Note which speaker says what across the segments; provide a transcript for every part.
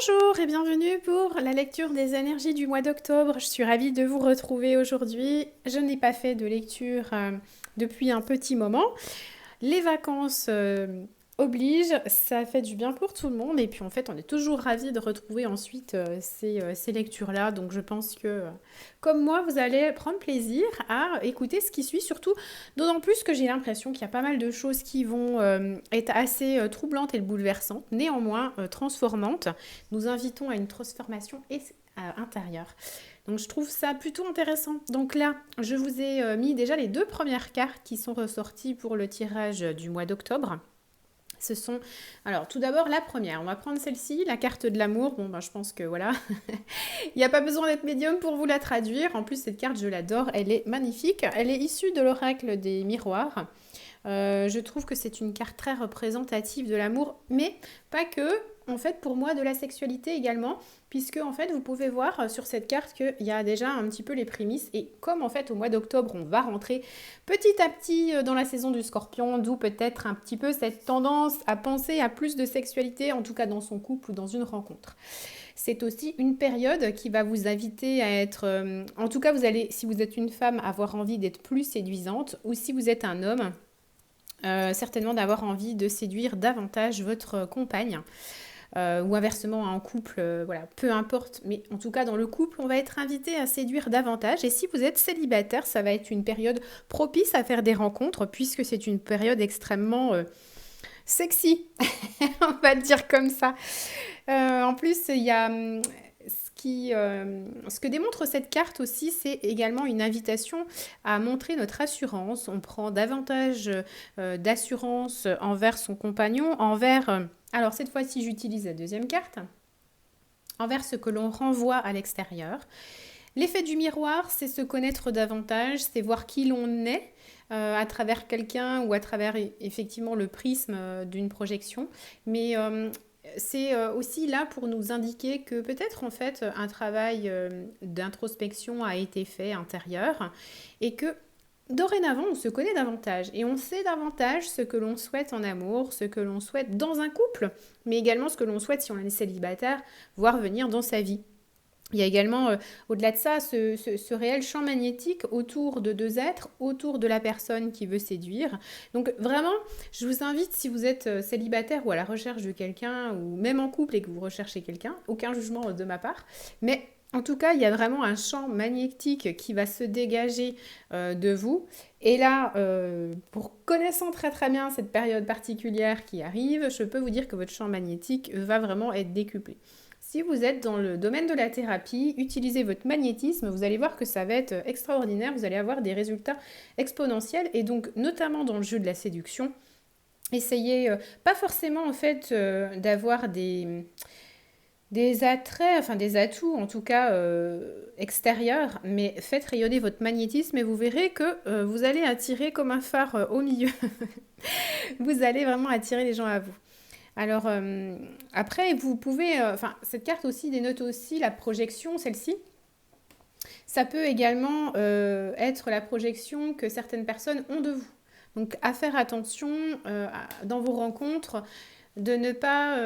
Speaker 1: Bonjour et bienvenue pour la lecture des énergies du mois d'octobre. Je suis ravie de vous retrouver aujourd'hui. Je n'ai pas fait de lecture depuis un petit moment. Les vacances obligent, ça fait du bien pour tout le monde et puis en fait on est toujours ravis de retrouver ensuite ces lectures-là. Donc je pense que comme moi vous allez prendre plaisir à écouter ce qui suit, surtout d'autant plus que j'ai l'impression qu'il y a pas mal de choses qui vont être assez troublantes et bouleversantes, néanmoins transformantes. Nous invitons à une transformation intérieure. Donc je trouve ça plutôt intéressant. Donc là, je vous ai mis déjà les deux premières cartes qui sont ressorties pour le tirage du mois d'octobre. Ce sont, alors tout d'abord la première, on va prendre celle-ci, la carte de l'amour. Bon, ben, je pense que voilà, il n'y a pas besoin d'être médium pour vous la traduire. En plus, cette carte, je l'adore, elle est magnifique. Elle est issue de l'oracle des miroirs. Je trouve que c'est une carte très représentative de l'amour, mais pas que, en fait, pour moi, de la sexualité également, puisque, en fait, vous pouvez voir sur cette carte qu'il y a déjà un petit peu les prémices, et comme, en fait, au mois d'octobre, on va rentrer petit à petit dans la saison du Scorpion, d'où peut-être un petit peu cette tendance à penser à plus de sexualité, en tout cas dans son couple ou dans une rencontre. C'est aussi une période qui va vous inviter à être, en tout cas, vous allez, si vous êtes une femme, avoir envie d'être plus séduisante, ou si vous êtes un homme, certainement d'avoir envie de séduire davantage votre compagne. Ou inversement en couple, voilà, peu importe, mais en tout cas dans le couple, on va être invité à séduire davantage. Et si vous êtes célibataire, ça va être une période propice à faire des rencontres, puisque c'est une période extrêmement sexy, on va dire comme ça. En plus, il y a ce que démontre cette carte aussi, c'est également une invitation à montrer notre assurance. On prend davantage d'assurance envers son compagnon, envers... alors cette fois-ci, j'utilise la deuxième carte, envers ce que l'on renvoie à l'extérieur. L'effet du miroir, c'est se connaître davantage, c'est voir qui l'on est à travers quelqu'un ou à travers effectivement le prisme d'une projection. Mais c'est aussi là pour nous indiquer que peut-être en fait un travail d'introspection a été fait intérieur et que dorénavant on se connaît davantage et on sait davantage ce que l'on souhaite en amour, ce que l'on souhaite dans un couple, mais également ce que l'on souhaite si on est célibataire, voir venir dans sa vie. Il y a également, au-delà de ça, ce réel champ magnétique autour de deux êtres, autour de la personne qui veut séduire. Donc vraiment, je vous invite, si vous êtes célibataire ou à la recherche de quelqu'un, ou même en couple et que vous recherchez quelqu'un, aucun jugement de ma part, mais en tout cas, il y a vraiment un champ magnétique qui va se dégager de vous. Et là, pour connaissant très très bien cette période particulière qui arrive, je peux vous dire que votre champ magnétique va vraiment être décuplé. Si vous êtes dans le domaine de la thérapie, utilisez votre magnétisme, vous allez voir que ça va être extraordinaire, vous allez avoir des résultats exponentiels et donc notamment dans le jeu de la séduction, essayez pas forcément en fait d'avoir des attraits, enfin des atouts en tout cas extérieurs, mais faites rayonner votre magnétisme et vous verrez que vous allez attirer comme un phare au milieu. Vous allez vraiment attirer les gens à vous. Alors, après, vous pouvez... Enfin, cette carte aussi dénote aussi la projection, celle-ci. Ça peut également être la projection que certaines personnes ont de vous. Donc, à faire attention dans vos rencontres de ne pas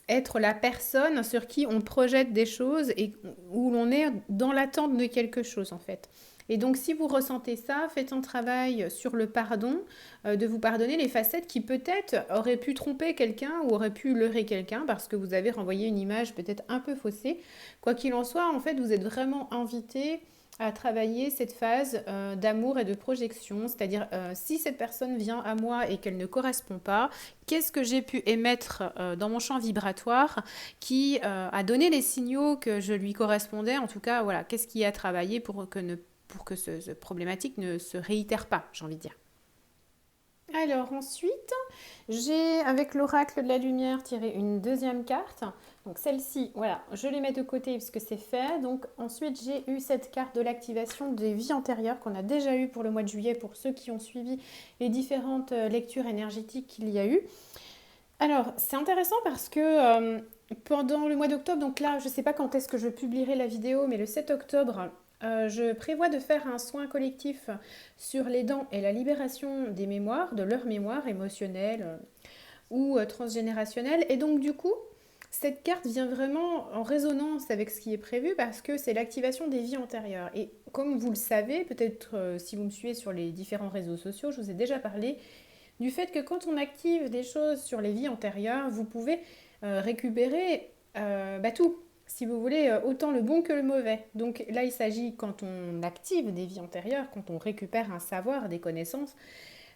Speaker 1: être la personne sur qui on projette des choses et où l'on est dans l'attente de quelque chose, en fait. Et donc, si vous ressentez ça, faites un travail sur le pardon, de vous pardonner les facettes qui peut-être auraient pu tromper quelqu'un ou auraient pu leurrer quelqu'un parce que vous avez renvoyé une image peut-être un peu faussée. Quoi qu'il en soit, en fait, vous êtes vraiment invité à travailler cette phase d'amour et de projection, c'est-à-dire si cette personne vient à moi et qu'elle ne correspond pas, qu'est-ce que j'ai pu émettre dans mon champ vibratoire qui a donné les signaux que je lui correspondais, en tout cas, voilà, qu'est-ce qui a travaillé pour que ce problématique ne se réitère pas, j'ai envie de dire. Alors ensuite, j'ai avec l'oracle de la lumière tiré une deuxième carte. Donc celle-ci, voilà, je les mets de côté parce que c'est fait. Donc ensuite, j'ai eu cette carte de l'activation des vies antérieures qu'on a déjà eu pour le mois de juillet pour ceux qui ont suivi les différentes lectures énergétiques qu'il y a eu. Alors, c'est intéressant parce que pendant le mois d'octobre, donc là, je ne sais pas quand est-ce que je publierai la vidéo, mais le 7 octobre, je prévois de faire un soin collectif sur les dents et la libération des mémoires, de leurs mémoires émotionnelles ou transgénérationnelles. Et donc, du coup, Cette carte vient vraiment en résonance avec ce qui est prévu parce que c'est l'activation des vies antérieures. Et comme vous le savez, peut-être si vous me suivez sur les différents réseaux sociaux, je vous ai déjà parlé du fait que quand on active des choses sur les vies antérieures, vous pouvez récupérer tout, si vous voulez, autant le bon que le mauvais. Donc là, il s'agit, quand on active des vies antérieures, quand on récupère un savoir, des connaissances,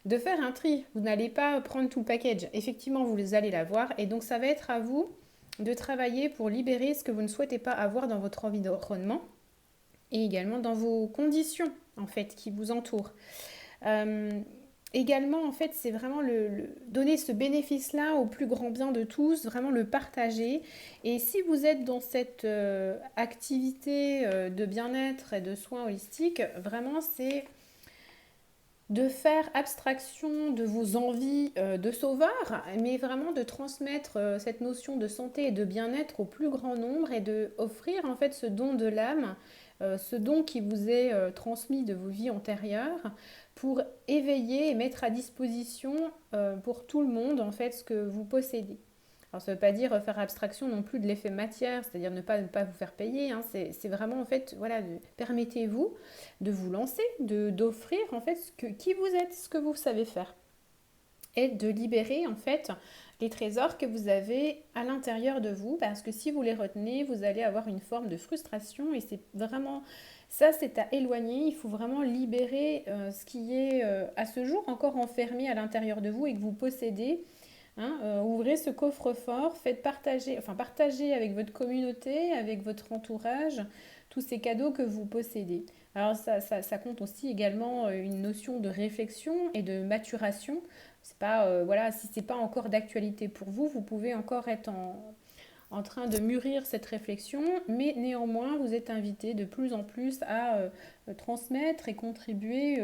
Speaker 1: de faire un tri. Vous n'allez pas prendre tout le package. Effectivement, vous allez l'avoir. Et donc, ça va être à vous de travailler pour libérer ce que vous ne souhaitez pas avoir dans votre environnement et également dans vos conditions, en fait, qui vous entourent. Euh, Également, en fait, c'est vraiment donner ce bénéfice-là au plus grand bien de tous, vraiment le partager. Et si vous êtes dans cette activité de bien-être et de soins holistiques, vraiment, c'est de faire abstraction de vos envies de sauveur, mais vraiment de transmettre cette notion de santé et de bien-être au plus grand nombre et de offrir en fait ce don de l'âme, ce don qui vous est transmis de vos vies antérieures, pour éveiller et mettre à disposition pour tout le monde en fait ce que vous possédez. Alors ça ne veut pas dire faire abstraction non plus de l'effet matière, c'est-à-dire ne pas vous faire payer, hein. C'est vraiment en fait, voilà, permettez-vous de vous lancer, d'offrir en fait qui vous êtes, ce que vous savez faire. Et de libérer en fait les trésors que vous avez à l'intérieur de vous, parce que si vous les retenez, vous allez avoir une forme de frustration et c'est vraiment, ça c'est à éloigner. Il faut vraiment libérer ce qui est à ce jour encore enfermé à l'intérieur de vous et que vous possédez. Hein, ouvrez ce coffre-fort, faites partager, enfin partagez avec votre communauté, avec votre entourage, tous ces cadeaux que vous possédez. Alors ça compte aussi également une notion de réflexion et de maturation. C'est pas, voilà, si c'est pas encore d'actualité pour vous, vous pouvez encore être en train de mûrir cette réflexion, mais néanmoins, vous êtes invité de plus en plus à transmettre et contribuer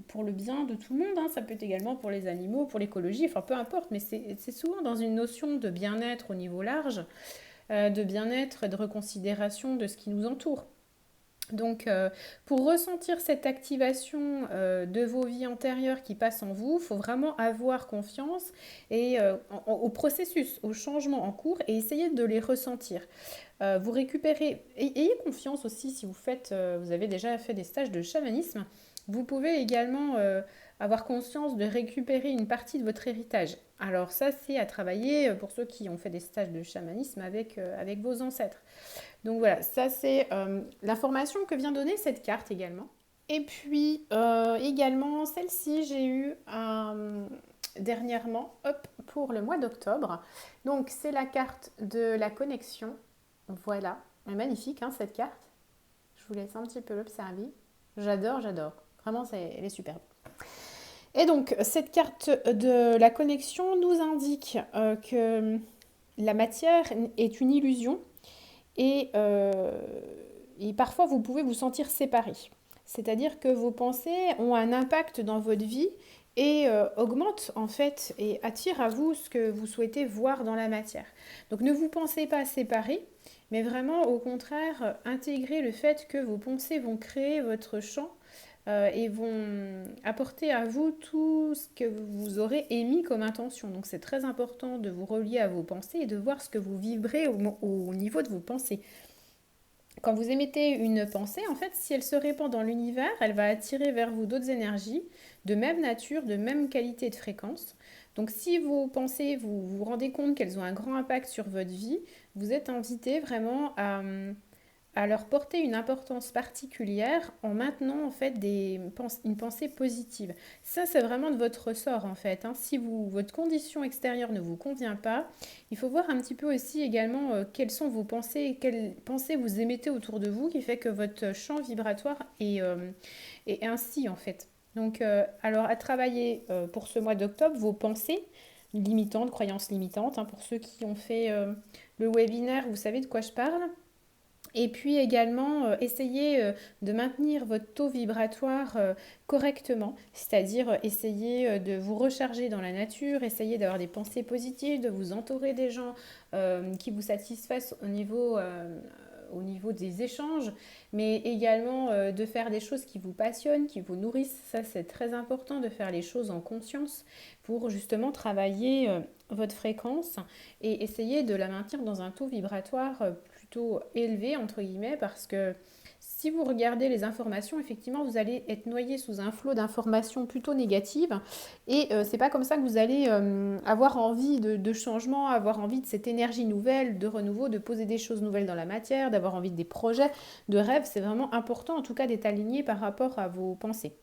Speaker 1: pour le bien de tout le monde, hein. Ça peut être également pour les animaux, pour l'écologie, enfin peu importe, mais c'est souvent dans une notion de bien-être au niveau large, de bien-être et de reconsidération de ce qui nous entoure. Donc, pour ressentir cette activation de vos vies antérieures qui passent en vous, il faut vraiment avoir confiance et, au processus, au changement en cours et essayer de les ressentir. Vous récupérez, ayez confiance aussi si vous avez déjà fait des stages de chamanisme, vous pouvez également avoir conscience de récupérer une partie de votre héritage. Alors ça, c'est à travailler pour ceux qui ont fait des stages de chamanisme avec vos ancêtres. Donc voilà, ça c'est l'information que vient donner cette carte également. Et puis également celle-ci, j'ai eu dernièrement, hop, pour le mois d'octobre. Donc c'est la carte de la connexion. Voilà, elle est magnifique hein, cette carte. Je vous laisse un petit peu l'observer. J'adore, j'adore. Vraiment, elle est superbe. Et donc cette carte de la connexion nous indique que la matière est une illusion et, et parfois vous pouvez vous sentir séparé. C'est-à-dire que vos pensées ont un impact dans votre vie et augmentent en fait et attirent à vous ce que vous souhaitez voir dans la matière. Donc ne vous pensez pas séparé, mais vraiment au contraire intégrer le fait que vos pensées vont créer votre champ et vont apporter à vous tout ce que vous aurez émis comme intention. Donc c'est très important de vous relier à vos pensées et de voir ce que vous vibrez au niveau de vos pensées. Quand vous émettez une pensée, en fait, si elle se répand dans l'univers, elle va attirer vers vous d'autres énergies de même nature, de même qualité de fréquence. Donc si vos pensées, vous vous rendez compte qu'elles ont un grand impact sur votre vie, vous êtes invité vraiment à leur porter une importance particulière en maintenant en fait une pensée positive. Ça, c'est vraiment de votre ressort en fait, hein. Si votre condition extérieure ne vous convient pas, il faut voir un petit peu aussi également quelles sont vos pensées, quelles pensées vous émettez autour de vous qui fait que votre champ vibratoire est ainsi en fait. Donc, alors à travailler pour ce mois d'octobre, vos pensées limitantes, croyances limitantes, hein, pour ceux qui ont fait le webinaire, vous savez de quoi je parle. Et puis également, essayer de maintenir votre taux vibratoire correctement, c'est-à-dire essayer de vous recharger dans la nature, essayer d'avoir des pensées positives, de vous entourer des gens qui vous satisfassent au niveau des échanges, mais également de faire des choses qui vous passionnent, qui vous nourrissent. Ça, c'est très important de faire les choses en conscience pour justement travailler votre fréquence et essayez de la maintenir dans un taux vibratoire plutôt élevé, entre guillemets, parce que si vous regardez les informations, effectivement, vous allez être noyé sous un flot d'informations plutôt négatives et c'est pas comme ça que vous allez avoir envie de changement, avoir envie de cette énergie nouvelle, de renouveau, de poser des choses nouvelles dans la matière, d'avoir envie de des projets, de rêves. C'est vraiment important en tout cas d'être aligné par rapport à vos pensées.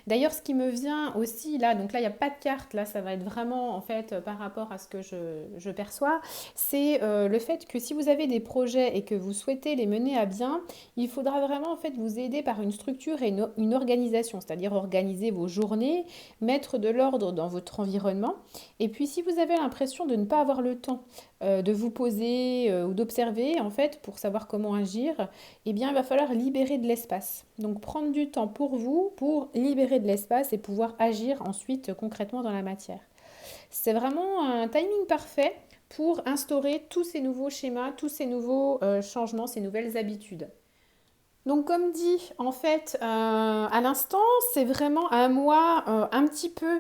Speaker 1: D'ailleurs, ce qui me vient aussi là, donc là, il n'y a pas de carte, là, ça va être vraiment en fait par rapport à ce que je perçois, c'est le fait que si vous avez des projets et que vous souhaitez les mener à bien, il faudra vraiment en fait vous aider par une structure et une organisation, c'est-à-dire organiser vos journées, mettre de l'ordre dans votre environnement. Et puis, si vous avez l'impression de ne pas avoir le temps de vous poser ou d'observer, en fait, pour savoir comment agir, eh bien, il va falloir libérer de l'espace. Donc, prendre du temps pour vous, pour libérer de l'espace et pouvoir agir ensuite concrètement dans la matière. C'est vraiment un timing parfait pour instaurer tous ces nouveaux schémas, tous ces nouveaux changements, ces nouvelles habitudes. Donc comme dit en fait à l'instant, c'est vraiment un mois un petit peu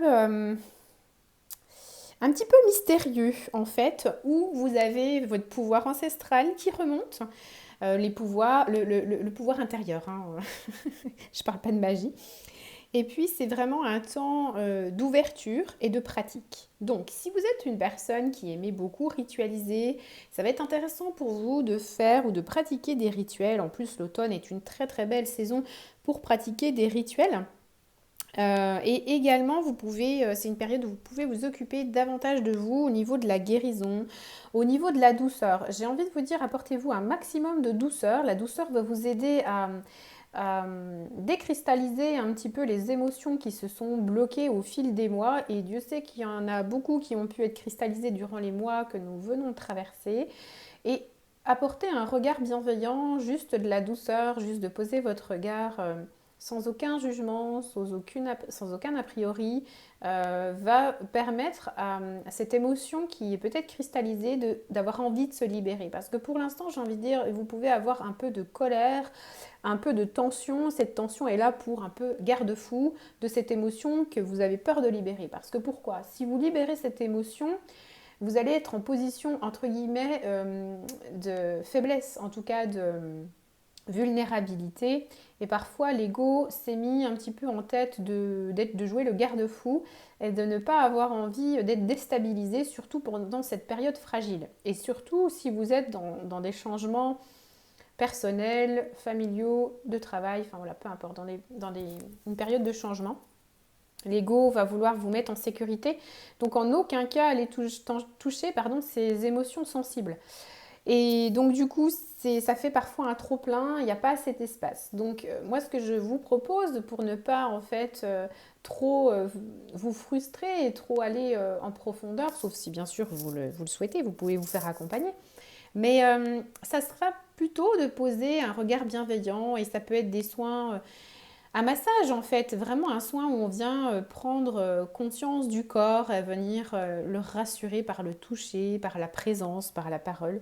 Speaker 1: mystérieux en fait, où vous avez votre pouvoir ancestral qui remonte, les pouvoirs, le pouvoir intérieur. Hein. Je parle pas de magie. Et puis, c'est vraiment un temps d'ouverture et de pratique. Donc, si vous êtes une personne qui aimait beaucoup ritualiser, ça va être intéressant pour vous de faire ou de pratiquer des rituels. En plus, l'automne est une très très belle saison pour pratiquer des rituels. Et également, c'est une période où vous pouvez vous occuper davantage de vous au niveau de la guérison, au niveau de la douceur. J'ai envie de vous dire, apportez-vous un maximum de douceur. La douceur va vous aider à décristalliser un petit peu les émotions qui se sont bloquées au fil des mois. Et Dieu sait qu'il y en a beaucoup qui ont pu être cristallisées durant les mois que nous venons de traverser. Et apporter un regard bienveillant, juste de la douceur, juste de poser votre regard sans aucun jugement, sans aucun a priori, va permettre à cette émotion qui est peut-être cristallisée d'avoir envie de se libérer. Parce que pour l'instant, j'ai envie de dire, vous pouvez avoir un peu de colère, un peu de tension. Cette tension est là pour un peu garde-fou de cette émotion que vous avez peur de libérer. Parce que pourquoi? Si vous libérez cette émotion, vous allez être en position, entre guillemets, de faiblesse, en tout cas de vulnérabilité. Et parfois, l'ego s'est mis un petit peu en tête de jouer le garde-fou et de ne pas avoir envie d'être déstabilisé, surtout pendant cette période fragile. Et surtout, si vous êtes dans des changements personnels, familiaux, de travail, enfin voilà, peu importe, une période de changement. L'ego va vouloir vous mettre en sécurité, donc en aucun cas aller toucher ces émotions sensibles. Et donc du coup, ça fait parfois un trop plein, il n'y a pas assez d'espace. Donc moi, ce que je vous propose pour ne pas en fait trop vous frustrer et trop aller en profondeur, sauf si bien sûr vous le souhaitez, vous pouvez vous faire accompagner. Mais ça sera plutôt de poser un regard bienveillant et ça peut être des soins un massage en fait, vraiment un soin où on vient prendre conscience du corps et venir le rassurer par le toucher, par la présence, par la parole.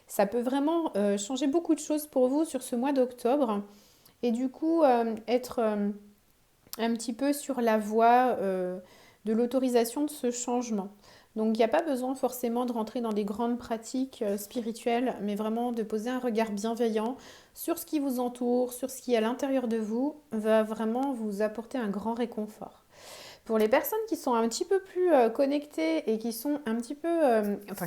Speaker 1: Ça peut vraiment changer beaucoup de choses pour vous sur ce mois d'octobre et du coup être un petit peu sur la voie de l'autorisation de ce changement. Donc il n'y a pas besoin forcément de rentrer dans des grandes pratiques spirituelles, mais vraiment de poser un regard bienveillant sur ce qui vous entoure, sur ce qui est à l'intérieur de vous, va vraiment vous apporter un grand réconfort. Pour les personnes qui sont un petit peu plus connectées et qui sont un petit peu,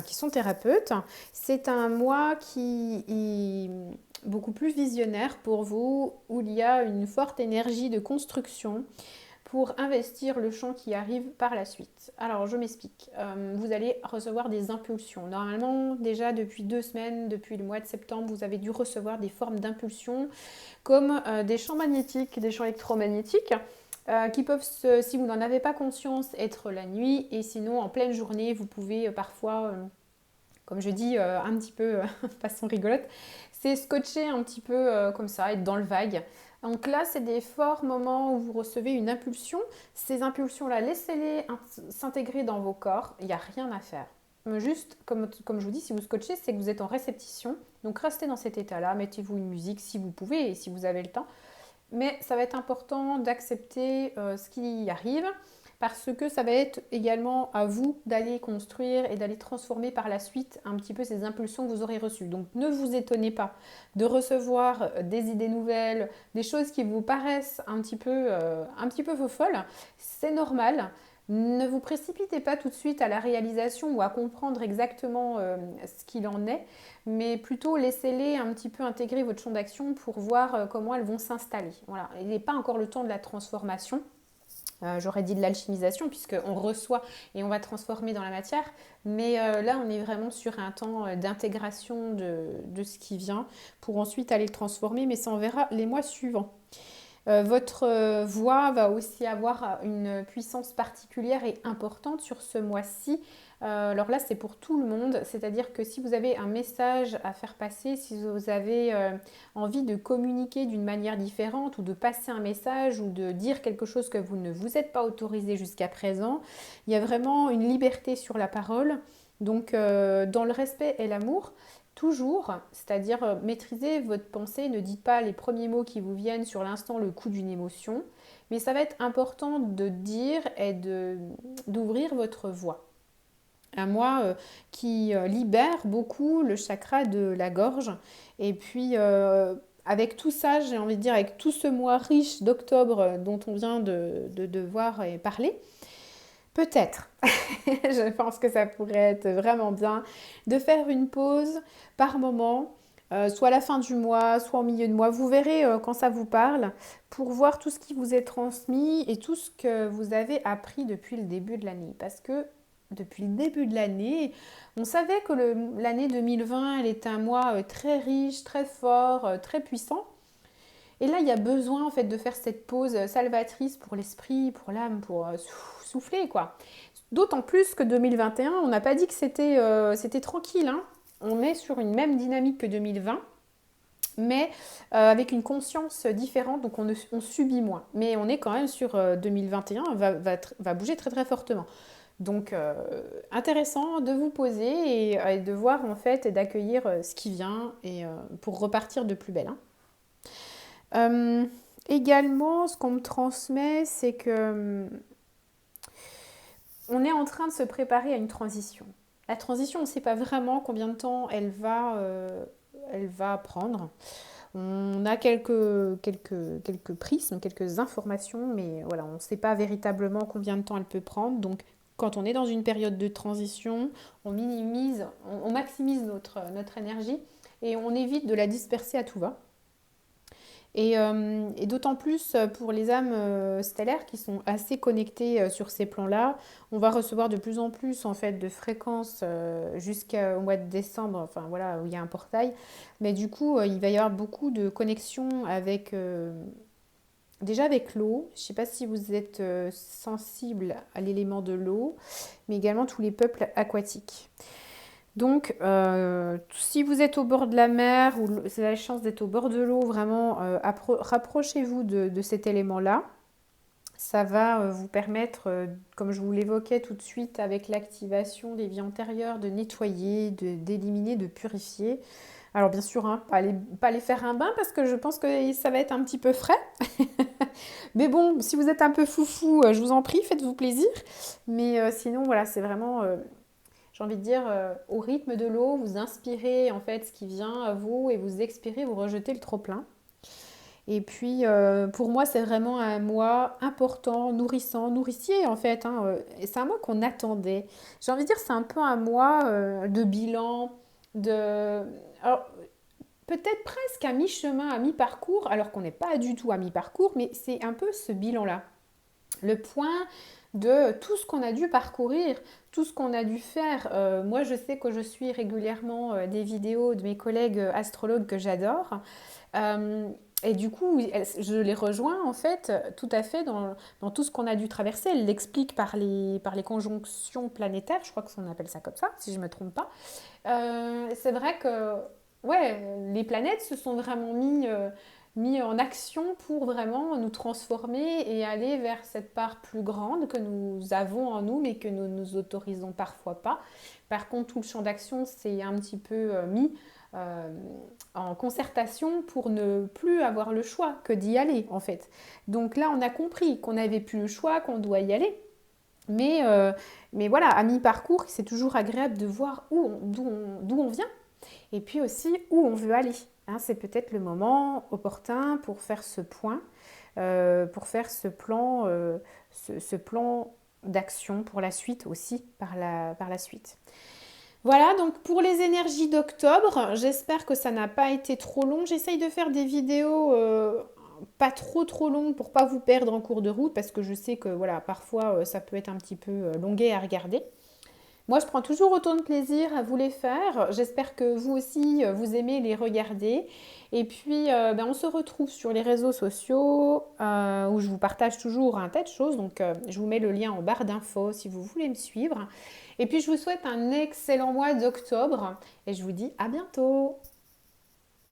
Speaker 1: qui sont thérapeutes, c'est un mois qui est beaucoup plus visionnaire pour vous, où il y a une forte énergie de construction pour investir le champ qui arrive par la suite. Alors je m'explique, vous allez recevoir des impulsions. Normalement déjà depuis 2 semaines, depuis le mois de septembre, vous avez dû recevoir des formes d'impulsions comme des champs magnétiques, des champs électromagnétiques qui peuvent, si vous n'en avez pas conscience, être la nuit et sinon en pleine journée, vous pouvez parfois, comme je dis un petit peu façon rigolote, c'est scotcher un petit peu comme ça, être dans le vague. Donc là, c'est des forts moments où vous recevez une impulsion. Ces impulsions-là, laissez-les s'intégrer dans vos corps. Il n'y a rien à faire. Juste, comme je vous dis, si vous scotchez, c'est que vous êtes en réception. Donc restez dans cet état-là. Mettez-vous une musique si vous pouvez et si vous avez le temps. Mais ça va être important d'accepter ce qui arrive. parce que ça va être également à vous d'aller construire et d'aller transformer par la suite un petit peu ces impulsions que vous aurez reçues. Donc ne vous étonnez pas de recevoir des idées nouvelles, des choses qui vous paraissent un petit peu folles. C'est normal. Ne vous précipitez pas tout de suite à la réalisation ou à comprendre exactement ce qu'il en est, mais plutôt laissez-les un petit peu intégrer votre champ d'action pour voir comment elles vont s'installer. Voilà. Il n'est pas encore le temps de la transformation. J'aurais dit de l'alchimisation puisqu'on reçoit et on va transformer dans la matière. Mais là, on est vraiment sur un temps d'intégration de ce qui vient pour ensuite aller le transformer. Mais ça, on verra les mois suivants. Votre voix va aussi avoir une puissance particulière et importante sur ce mois-ci. Alors là, c'est pour tout le monde, c'est-à-dire que si vous avez un message à faire passer, si vous avez envie de communiquer d'une manière différente ou de passer un message ou de dire quelque chose que vous ne vous êtes pas autorisé jusqu'à présent, il y a vraiment une liberté sur la parole. Donc, dans le respect et l'amour, toujours, c'est-à-dire maîtriser votre pensée, ne dites pas les premiers mots qui vous viennent sur l'instant le coup d'une émotion, mais ça va être important de dire et d'ouvrir votre voix. Un moi qui libère beaucoup le chakra de la gorge. Et puis, avec tout ça, j'ai envie de dire, avec tout ce mois riche d'octobre dont on vient de voir et parler, peut-être, je pense que ça pourrait être vraiment bien de faire une pause par moment, soit à la fin du mois, soit au milieu de mois. Vous verrez quand ça vous parle, pour voir tout ce qui vous est transmis et tout ce que vous avez appris depuis le début de l'année. Parce que depuis le début de l'année, on savait que l'année 2020, elle était un mois très riche, très fort, très puissant. Et là, il y a besoin en fait de faire cette pause salvatrice pour l'esprit, pour l'âme, pour souffler quoi. D'autant plus que 2021, on n'a pas dit que c'était tranquille, hein. On est sur une même dynamique que 2020, mais avec une conscience différente, donc on subit moins. Mais on est quand même sur 2021, va bouger très très fortement. Donc intéressant de vous poser et de voir en fait et d'accueillir ce qui vient et pour repartir de plus belle, hein. Euh, Également, ce qu'on me transmet, c'est que on est en train de se préparer à une transition. La transition, on ne sait pas vraiment combien de temps elle va prendre. On a quelques prismes, quelques informations, mais voilà, on ne sait pas véritablement combien de temps elle peut prendre. Donc, quand on est dans une période de transition, on maximise notre énergie et on évite de la disperser à tout va. Et d'autant plus pour les âmes stellaires qui sont assez connectées sur ces plans-là, on va recevoir de plus en plus en fait de fréquences jusqu'au mois de décembre, enfin voilà, où il y a un portail. Mais du coup, il va y avoir beaucoup de connexions avec déjà avec l'eau. Je ne sais pas si vous êtes sensible à l'élément de l'eau, mais également tous les peuples aquatiques. Donc, si vous êtes au bord de la mer ou vous avez la chance d'être au bord de l'eau, vraiment, rapprochez-vous de cet élément-là. Ça va vous permettre, comme je vous l'évoquais tout de suite, avec l'activation des vies antérieures, de nettoyer, d'éliminer, de purifier. Alors bien sûr, hein, pas aller faire un bain parce que je pense que ça va être un petit peu frais. Mais bon, si vous êtes un peu foufou, je vous en prie, faites-vous plaisir. Mais sinon, voilà, c'est vraiment j'ai envie de dire, au rythme de l'eau, vous inspirez en fait ce qui vient à vous et vous expirez, vous rejetez le trop-plein. Et puis, pour moi, c'est vraiment un mois important, nourrissant, nourricier en fait, hein, et c'est un mois qu'on attendait. J'ai envie de dire, c'est un peu un mois de bilan, de... Alors, peut-être presque à mi-chemin, à mi-parcours, alors qu'on n'est pas du tout à mi-parcours, mais c'est un peu ce bilan-là. Le point de tout ce qu'on a dû parcourir, tout ce qu'on a dû faire. Moi, je sais que je suis régulièrement des vidéos de mes collègues astrologues que j'adore. Et du coup, je les rejoins en fait tout à fait dans tout ce qu'on a dû traverser. Elle l'explique par les conjonctions planétaires, je crois que on appelle ça comme ça, si je ne me trompe pas. C'est vrai que ouais, les planètes se sont vraiment mis en action pour vraiment nous transformer et aller vers cette part plus grande que nous avons en nous, mais que nous nous autorisons parfois pas. Par contre, tout le champ d'action s'est un petit peu mis euh, en concertation pour ne plus avoir le choix que d'y aller, en fait. Donc là, on a compris qu'on n'avait plus le choix, qu'on doit y aller. Mais, euh, mais voilà, à mi-parcours, c'est toujours agréable de voir d'où on vient et puis aussi où on veut aller. Hein, c'est peut-être le moment opportun pour faire ce point, pour faire ce plan d'action pour la suite aussi par la suite. Voilà, donc pour les énergies d'octobre, j'espère que ça n'a pas été trop long. J'essaye de faire des vidéos pas trop longues pour pas vous perdre en cours de route parce que je sais que voilà, parfois ça peut être un petit peu longuet à regarder. Moi, je prends toujours autant de plaisir à vous les faire. J'espère que vous aussi, vous aimez les regarder. Et puis, on se retrouve sur les réseaux sociaux où je vous partage toujours un tas de choses. Donc, je vous mets le lien en barre d'infos si vous voulez me suivre. Et puis, je vous souhaite un excellent mois d'octobre et je vous dis à bientôt.